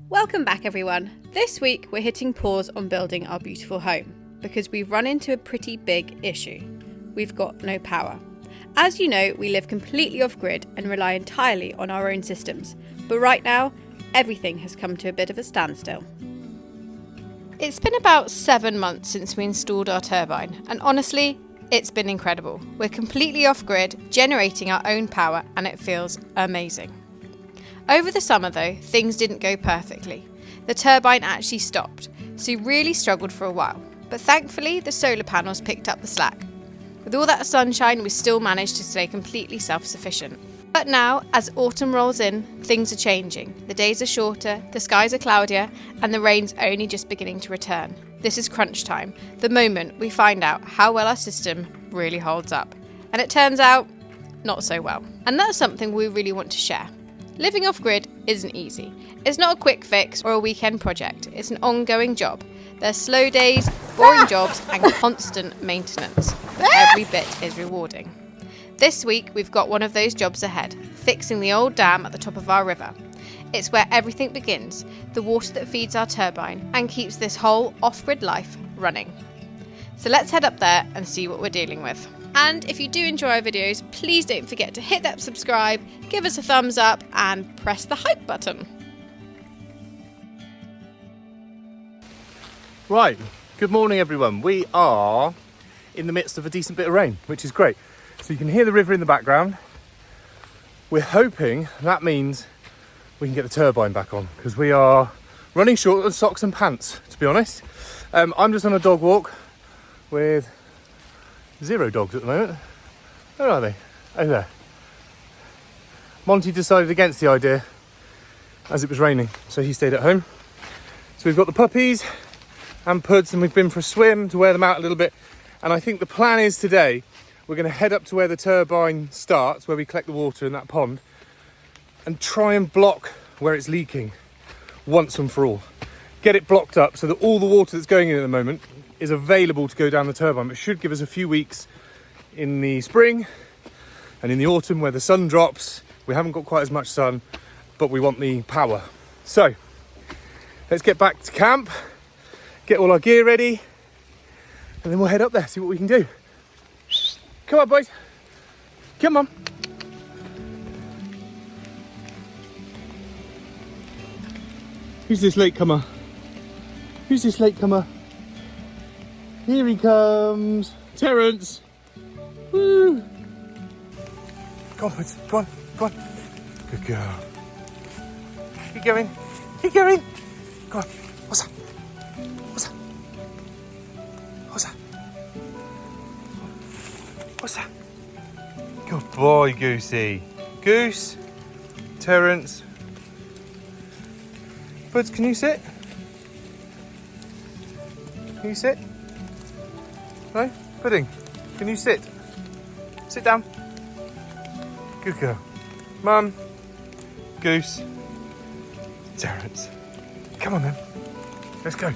Welcome back everyone. This week we're hitting pause on building our beautiful home because we've run into a pretty big issue. We've got no power. As you know, we live completely off grid and rely entirely on our own systems, but right now everything has come to a bit of a standstill. It's been about 7 months since we installed our turbine, and honestly, it's been incredible. We're completely off grid, generating our own power, and it feels amazing. Over the summer though, things didn't go perfectly. The turbine actually stopped, so we really struggled for a while. But thankfully, the solar panels picked up the slack. With all that sunshine, we still managed to stay completely self-sufficient. But now, as autumn rolls in, things are changing. The days are shorter, the skies are cloudier, and the rain's only just beginning to return. This is crunch time, the moment we find out how well our system really holds up. And it turns out, not so well. And that's something we really want to share. Living off-grid isn't easy. It's not a quick fix or a weekend project. It's an ongoing job. There's slow days, boring jobs and constant maintenance, but every bit is rewarding. This week we've got one of those jobs ahead, fixing the old dam at the top of our river. It's where everything begins, the water that feeds our turbine and keeps this whole off-grid life running. So let's head up there and see what we're dealing with. And if you do enjoy our videos, please don't forget to hit that subscribe, give us a thumbs up and press the hype button. Right, good morning everyone. We are in the midst of a decent bit of rain, which is great. So you can hear the river in the background. We're hoping that means we can get the turbine back on because we are running short of socks and pants, to be honest. I'm just on a dog walk with 0 dogs at the moment. Where are they? Oh, there. Monty decided against the idea as it was raining, so he stayed at home. So we've got the puppies and Puds, and we've been for a swim to wear them out a little bit. And I think the plan is today we're going to head up to where the turbine starts, where we collect the water in that pond, and try and block where it's leaking once and for all. Get it blocked up so that all the water that's going in at the moment is available to go down the turbine. It should give us a few weeks in the spring and in the autumn where the sun drops. We haven't got quite as much sun, but we want the power. So let's get back to camp, get all our gear ready, and then we'll head up there, see what we can do. Come on, boys. Come on. Who's this latecomer? Who's this latecomer? Here he comes. Terence. Woo. Go on, boys. Go on. Go on. Good girl. Keep going. Keep going. Go on. What's that? What's that? What's that? What's that? Good boy, Goosey. Goose. Terence. Buds, can you sit? Can you sit? No? Pudding, can you sit? Sit down. Good girl. Mum. Goose. Terence. Come on then. Let's go.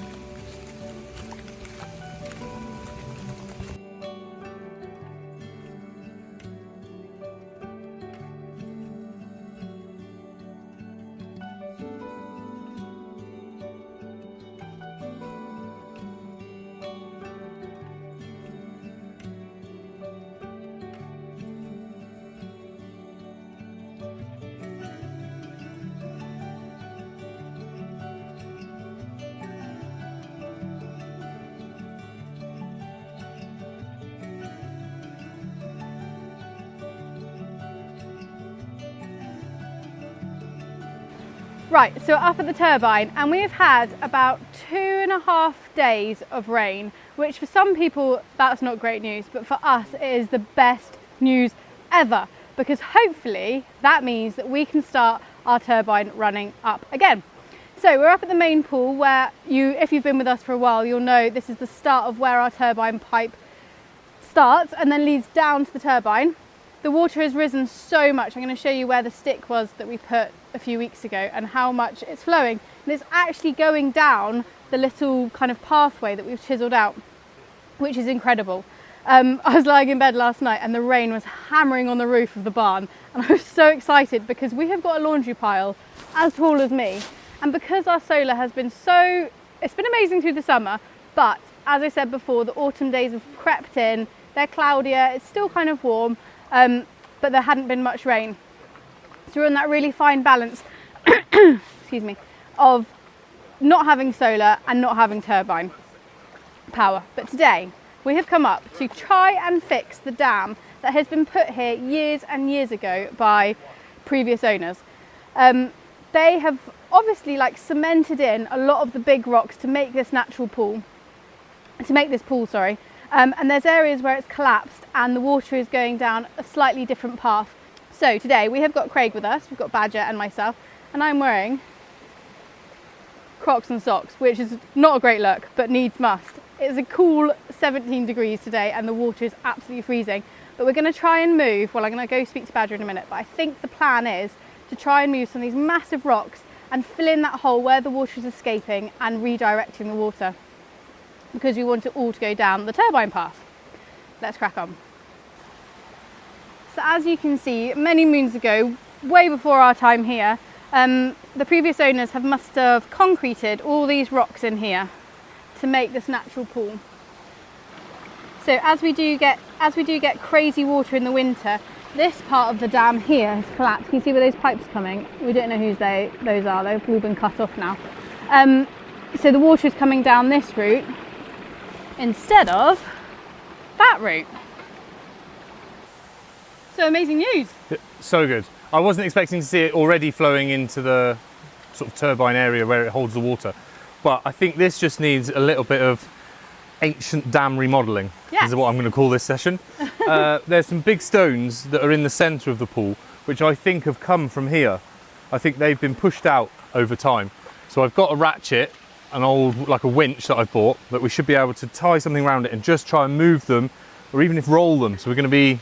Right, so we're up at the turbine and we have had about 2.5 days of rain, which for some people that's not great news, but for us it is the best news ever, because hopefully that means that we can start our turbine running up again. So we're up at the main pool where if you've been with us for a while, you'll know this is the start of where our turbine pipe starts and then leads down to the turbine. The water has risen so much. I'm going to show you where the stick was that we put a few weeks ago and how much it's flowing. And it's actually going down the little kind of pathway that we've chiseled out, which is incredible. I was lying in bed last night and the rain was hammering on the roof of the barn, and I was so excited because we have got a laundry pile as tall as me, And because our solar has been so, it's been amazing through the summer, but as I said before, the autumn days have crept in, they're cloudier, it's still kind of warm, but there hadn't been much rain. So we're in that really fine balance, excuse me, of not having solar and not having turbine power. But today we have come up to try and fix the dam that has been put here years and years ago by previous owners. They have obviously like cemented in a lot of the big rocks to make this natural pool, and there's areas where it's collapsed and the water is going down a slightly different path. So today we have got Craig with us, we've got Badger and myself, and I'm wearing Crocs and socks, which is not a great look, but needs must. It's a cool 17 degrees today and the water is absolutely freezing. But we're going to try and move, well, I'm going to go speak to Badger in a minute, but I think the plan is to try and move some of these massive rocks and fill in that hole where the water is escaping and redirecting the water, because we want it all to go down the turbine path. Let's crack on. So as you can see, many moons ago, way before our time here, the previous owners must have concreted all these rocks in here to make this natural pool. So as we do get crazy water in the winter, this part of the dam here has collapsed. Can you see where those pipes are coming? We don't know whose those are. They've all been cut off now. So the water is coming down this route instead of that route. So amazing news. So good. I wasn't expecting to see it already flowing into the sort of turbine area where it holds the water, but I think this just needs a little bit of ancient dam remodelling. Yes. Is what I'm going to call this session. There's some big stones that are in the centre of the pool, which I think have come from here. I think they've been pushed out over time. So I've got a ratchet, an old, like a winch that I've bought, that we should be able to tie something around it and just try and move them, or even if roll them. So we're going to be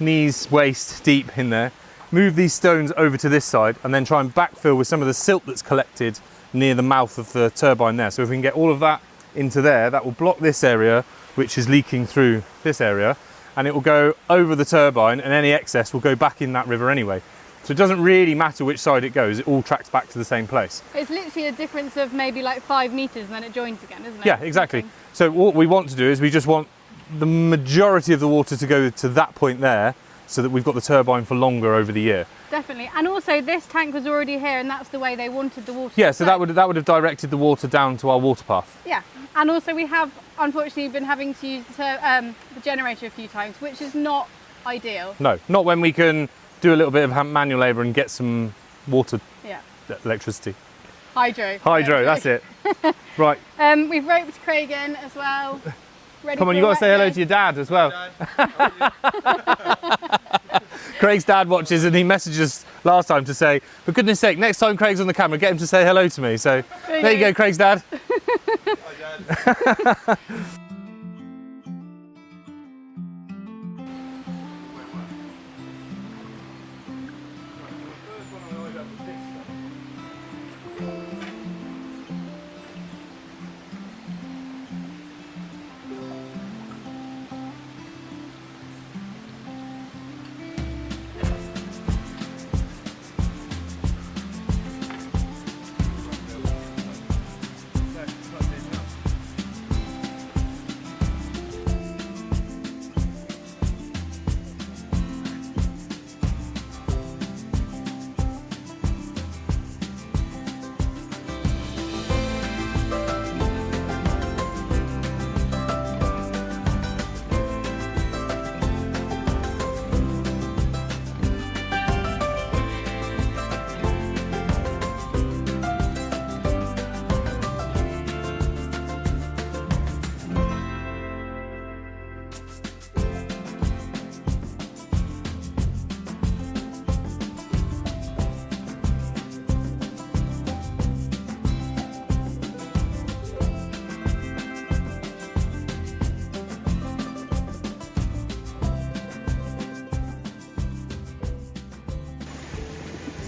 knees, waist deep in there. Move these stones over to this side and then try and backfill with some of the silt that's collected near the mouth of the turbine there. So if we can get all of that into there, that will block this area, which is leaking through this area, and it will go over the turbine, and any excess will go back in that river anyway. So it doesn't really matter which side it goes, it all tracks back to the same place. It's literally a difference of maybe like 5 meters and then it joins again, isn't it? Yeah, exactly. So what we want to do is we just want the majority of the water to go to that point there, so that we've got the turbine for longer over the year. Definitely. And also this tank was already here and that's the way they wanted the water. Yeah, so that would have directed the water down to our water path. Yeah. And also we have unfortunately been having to use the generator a few times, which is not ideal. No, not when we can do a little bit of manual labour and get some water, electricity. Hydro, that's it. Right. We've roped Craig in as well. Ready. Come on, you've got to say hello to your dad as well. Craig's dad watches and he messaged us last time to say, for goodness sake, next time Craig's on the camera, get him to say hello to me. So there you go, Craig's dad. Hi, Dad.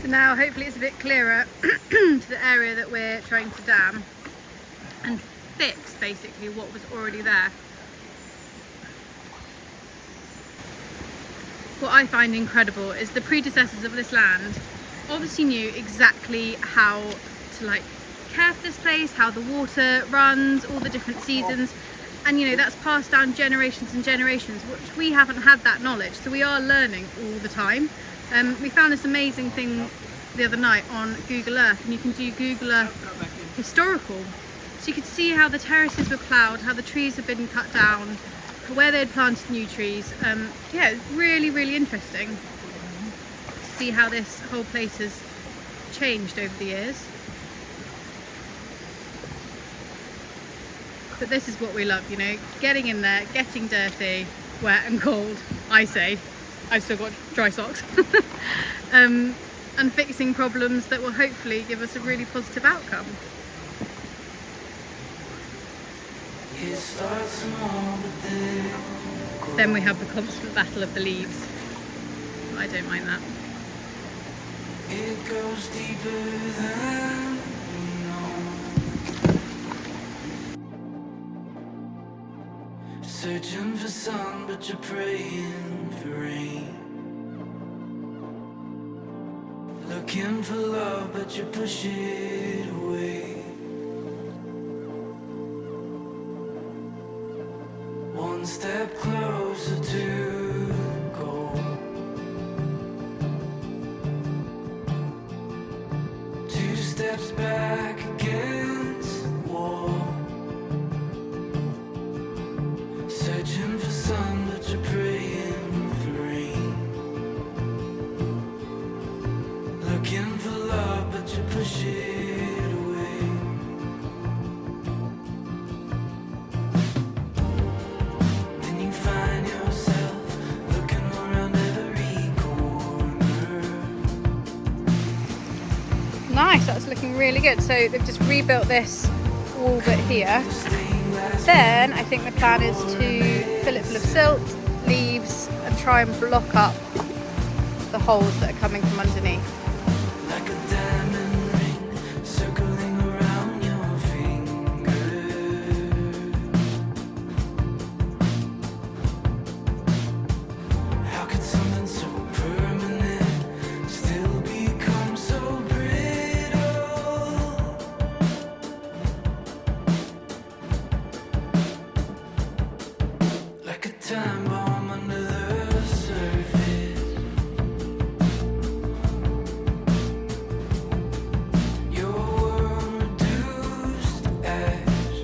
So now hopefully it's a bit clearer to the area that we're trying to dam and fix basically what was already there. What I find incredible is the predecessors of this land obviously knew exactly how to like care for this place, how the water runs, all the different seasons. And you know, that's passed down generations and generations, which we haven't had that knowledge. So we are learning all the time. We found this amazing thing the other night on Google Earth, and you can do Google Earth historical. So you could see how the terraces were ploughed, how the trees have been cut down, where they had planted new trees. Yeah, it's really, really interesting to see how this whole place has changed over the years. But this is what we love, you know, getting in there, getting dirty, wet and cold, I say. I've still got dry socks. And fixing problems that will hopefully give us a really positive outcome. Then we have the constant battle of the leaves. I don't mind that. It goes deeper than we know. Searching for sun, but you're praying for rain. Looking for love, but you push it away. One step closer to goal. Two steps back against the wall. Searching for sun, but you're praying for rain. Looking for love, but you push it away. Then you find yourself looking around every corner. Nice, that's looking really good. So they've just rebuilt this wall bit here. Then I think the plan is to fill it full of silt, leaves, and try and block up the holes that are coming from underneath. Like a diamond ring circling around your finger. How could something so permanent still become so brittle? Like a time bomb under the surface. Your world reduced to ash.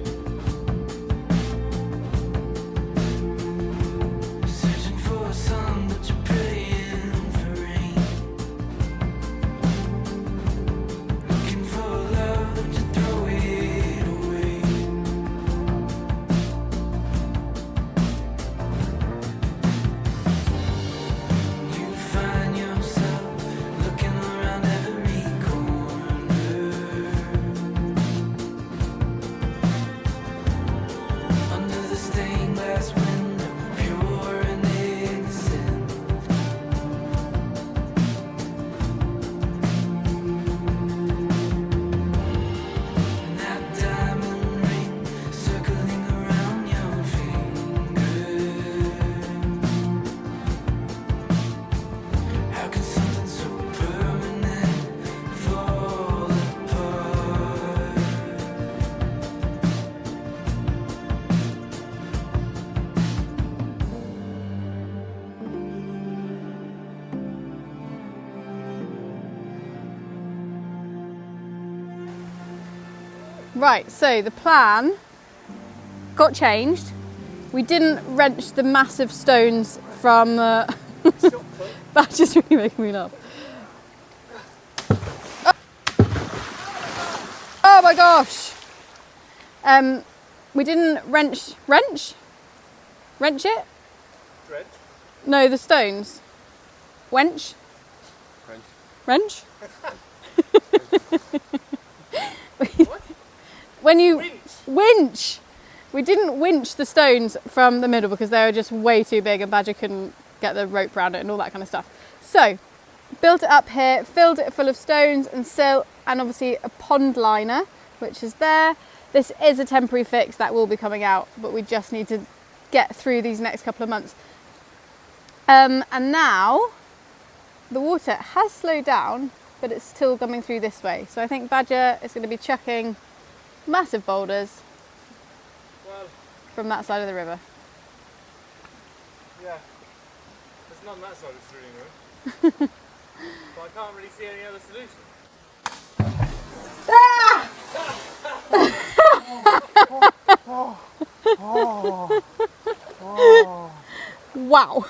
Searching for a sun, but you're praying for rain. Looking for love, but you throw it away. You find yourself looking around every corner. Under the stained glass window, pure and innocent. And that diamond ring circling around your finger. How can something so permanent fall apart? Right, so the plan got changed. We didn't wrench the massive stones from that just really making me laugh. Oh my gosh! We didn't wrench it? Dredge. No, the stones. Wench? Wrench? What? When you Winch. winch, we didn't winch the stones from the middle because they were just way too big and Badger couldn't get the rope around it and all that kind of stuff. So, built it up here, filled it full of stones and silt, and obviously a pond liner, which is there. This is a temporary fix that will be coming out, but we just need to get through these next couple of months. And now the water has slowed down, but it's still coming through this way. So I think Badger is going to be chucking massive boulders from that side of the river. Yeah, there's none that side of the Sterling Road. But I can't really see any other solution. Wow.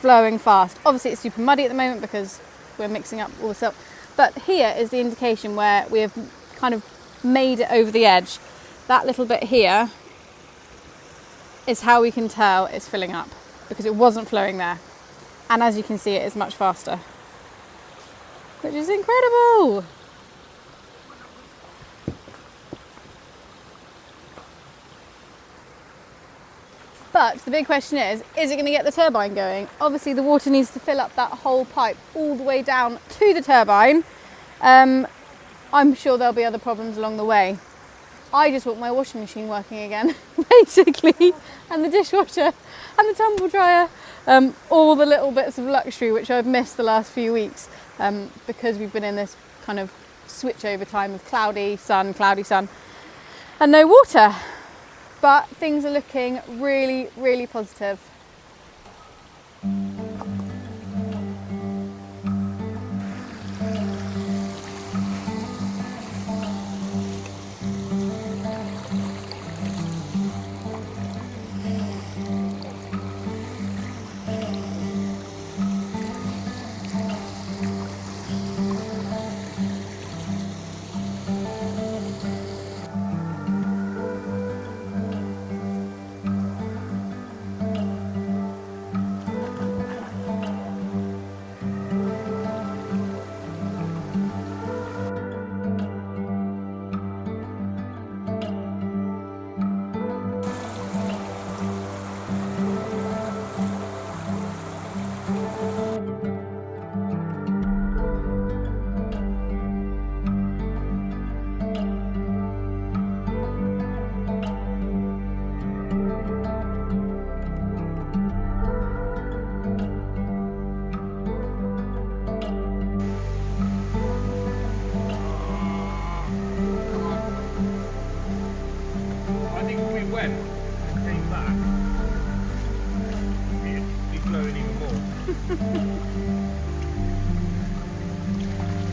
Flowing fast. Obviously it's super muddy at the moment because we're mixing up all the silt, but here is the indication where we have kind of made it over the edge. That little bit here is how we can tell it's filling up, because it wasn't flowing there, and as you can see it is much faster, which is incredible. But the big question is it going to get the turbine going? Obviously the water needs to fill up that whole pipe all the way down to the turbine. I'm sure there'll be other problems along the way. I just want my washing machine working again, basically, and the dishwasher and the tumble dryer. All the little bits of luxury which I've missed the last few weeks because we've been in this kind of switch over time of cloudy sun, and no water. But things are looking really, really positive.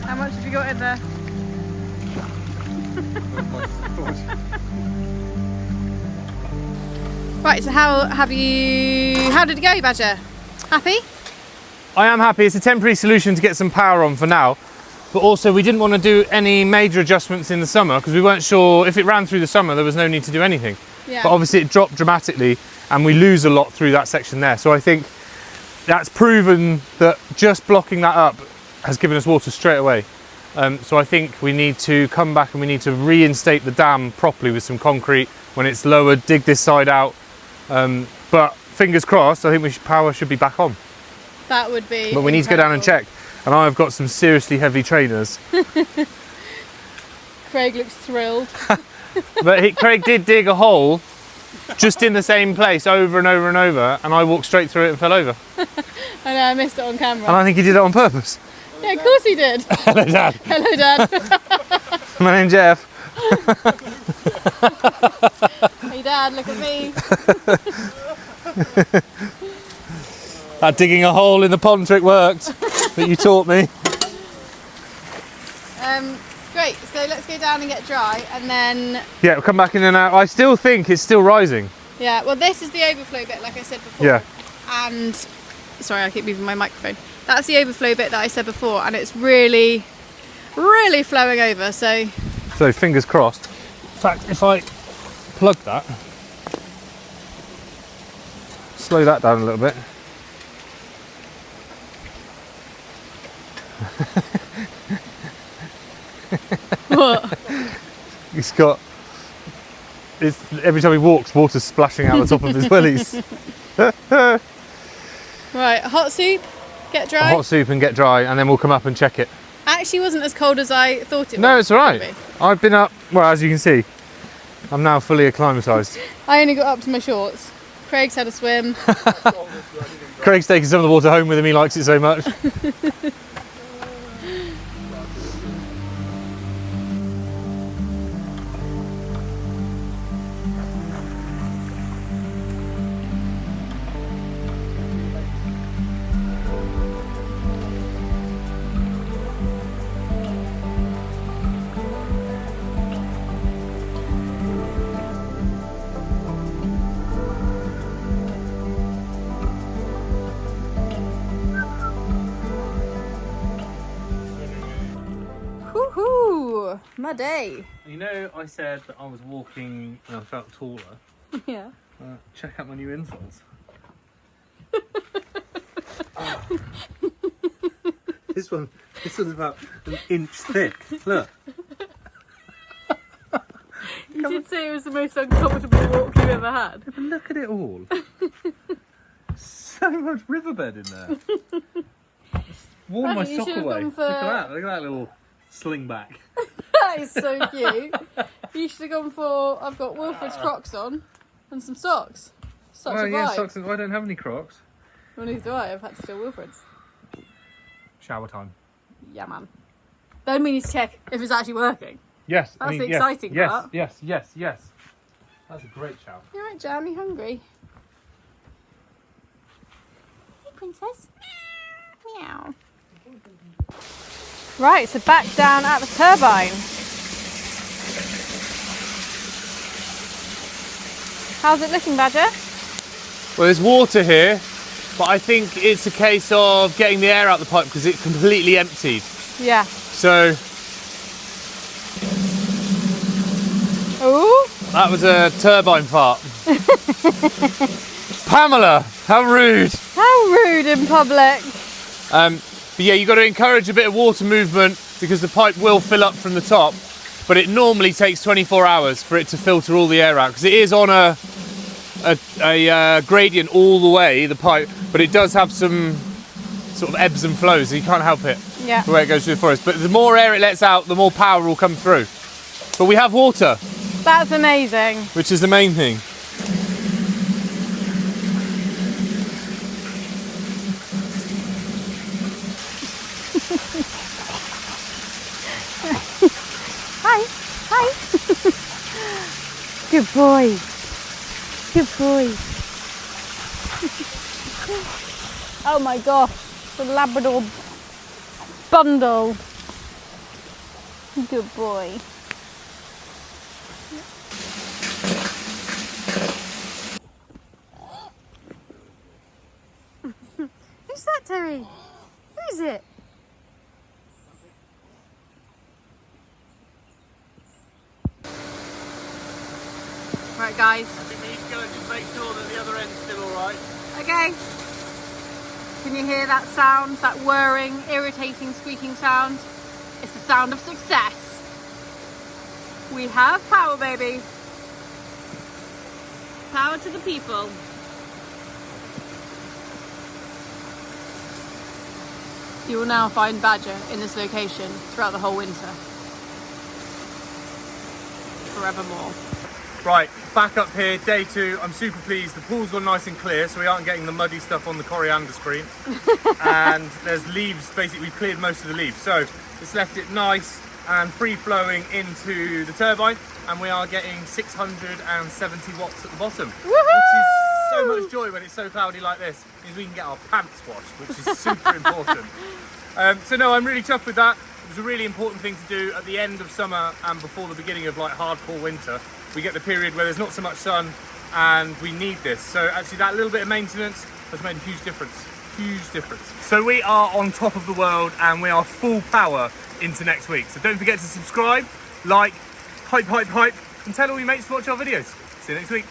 How much have you got in there? Right, so how did it go, Badger? Happy? I am happy. It's a temporary solution to get some power on for now, but also we didn't want to do any major adjustments in the summer because we weren't sure if it ran through the summer there was no need to do anything. Yeah. But obviously it dropped dramatically and we lose a lot through that section there. So I think that's proven that just blocking that up has given us water straight away. So I think we need to come back and we need to reinstate the dam properly with some concrete when it's lowered, dig this side out. But fingers crossed, I think power should be back on. That would be But we need to go down and check. And I've got some seriously heavy trainers. Craig looks thrilled. But Craig did dig a hole just in the same place over and over and over, and I walked straight through it and fell over. I know, I missed it on camera. And I think he did it on purpose. Yeah, of course he did. Hello, Dad. Hello, Dad. My name's Jeff. Hey, Dad, look at me. That digging a hole in the pond trick worked that you taught me. Great, so let's go down down and get dry, and then Yeah, we'll come back in and out. I still think it's still rising. yeah. Well, this is the overflow bit, like I said before. Yeah. And sorry, I keep moving my microphone. That's the overflow bit that I said before, and it's really, really flowing over. So fingers crossed. In fact, if I plug that, slow that down a little bit. what? Every time he walks, water's splashing out the top of his willies. Right, hot soup, get dry. Hot soup and get dry, and then we'll come up and check it. Actually, wasn't as cold as I thought it was. No, it's all right. Be. I've been up. Well, as you can see, I'm now fully acclimatised. I only got up to my shorts. Craig's had a swim. Craig's taking some of the water home with him. He likes it so much. Woohoo! My day. You know, I said that I was walking and I felt taller. Yeah. Check out my new insoles. This one's about an inch thick. Look. You did say it was the most uncomfortable walk you've ever had. But look at it all. So much riverbed in there. It's worn my You sock should have away. gone Look for- at that. Look at that little sling back. That is so cute. You should have gone for, I've got Wilfred's Crocs on and some socks. Such a vibe. Yeah, socks. I don't have any Crocs. Well, neither do I. I've had to steal Wilfred's. Shower time. Yeah, man. Then we need to check if it's actually working. Yes. That's the exciting yes, part. Yes. That's a great shower. You alright, Jan? You hungry? Hey, princess. Meow. Right, so back down at the turbine. How's it looking, Badger? Well, there's water here, but I think it's a case of getting the air out the pipe because it completely emptied. Yeah. So Ooh. that was a turbine fart. Pamela, how rude. How rude in public. But yeah, you've got to encourage a bit of water movement because the pipe will fill up from the top, but it normally takes 24 hours for it to filter all the air out because it is on a gradient all the way, the pipe, but it does have some sort of ebbs and flows, so you can't help it Yeah. the way it goes through the forest. But the more air it lets out, the more power will come through. But we have water, That's amazing. which is the main thing. Hi. Hi. Good boy. Good boy. Oh my gosh. The Labrador bundle. Good boy. Who's that, Terry? Who is it? Right, guys. I think we need to go and just make sure that the other end's still alright. Okay. Can you hear that sound? That whirring, irritating, squeaking sound? It's the sound of success. We have power, baby. Power to the people. You will now find Badger in this location throughout the whole winter. Forevermore. Right, back up here, day 2. I'm super pleased. The pool's gone nice and clear, so we aren't getting the muddy stuff on the coriander screen. And there's leaves, basically we've cleared most of the leaves. So it's left it nice and free-flowing into the turbine, and we are getting 670 watts at the bottom. Which is so much joy when it's so cloudy like this. Means we can get our pants washed, which is super important. So no, I'm really chuffed with that. It was a really important thing to do at the end of summer and before the beginning of like hardcore winter. We get the period where there's not so much sun and we need this. So actually that little bit of maintenance has made a huge difference. Huge difference. So we are on top of the world and we are full power into next week. So don't forget to subscribe, like, hype, and tell all your mates to watch our videos. See you next week.